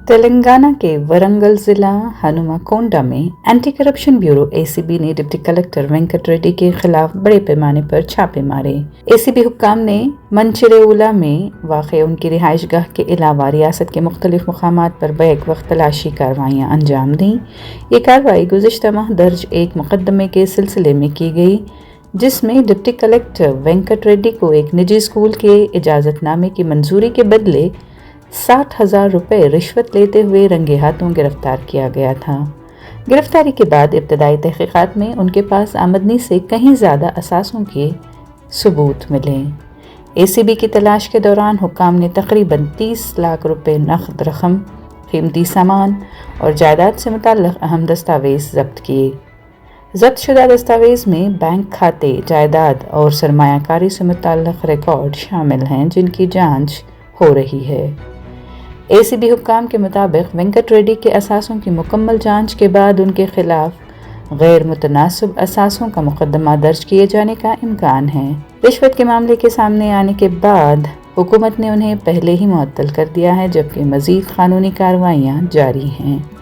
तेलंगाना के वरंगल जिला हनुमाकोंडा में एंटी करप्शन ब्यूरो एसीबी ने डिप्टी कलेक्टर वेंकट रेड्डी के खिलाफ बड़े पैमाने पर छापे मारे। एसीबी हुक्काम ने मंचिरेउला में वाक़ उनकी रिहाइशगाह के अलावा रियासत के मुख्तलिफ मकामात पर बैक वक्त तलाशी कार्रवाइयाँ अंजाम दी। ये कार्रवाई गुज़िश्ता माह दर्ज एक मुकदमे के सिलसिले में की गई, जिसमें डिप्टी कलेक्टर वेंकट रेड्डी को एक निजी स्कूल के इजाज़तनामे की मंजूरी के बदले 60,000 रुपये रिश्वत लेते हुए रंगे हाथों गिरफ्तार किया गया था। गिरफ्तारी के बाद इब्तदाई तहकीकात में उनके पास आमदनी से कहीं ज़्यादा असासों के सबूत मिले। एसीबी की तलाश के दौरान हुक्काम ने तकरीबन 30 लाख रुपये नकद रकम, कीमती सामान और जायदाद से मुताल्लिक़ अहम दस्तावेज़ जब्त किए। जब्त शुदा दस्तावेज़ में बैंक खाते, जायदाद और सरमायाकारी से मुताल्लिक़ रिकॉर्ड शामिल हैं, जिनकी जाँच हो रही है। एसीबी हुक्काम के मुताबिक वेंकट रेड्डी के असासों की मुकम्मल जांच के बाद उनके खिलाफ गैर मुतनासिब असासों का मुकदमा दर्ज किए जाने का इम्कान है। रिश्वत के मामले के सामने आने के बाद हुकूमत ने उन्हें पहले ही मुअत्तल कर दिया है, जबकि मज़ीद कानूनी कार्रवाइयाँ जारी हैं।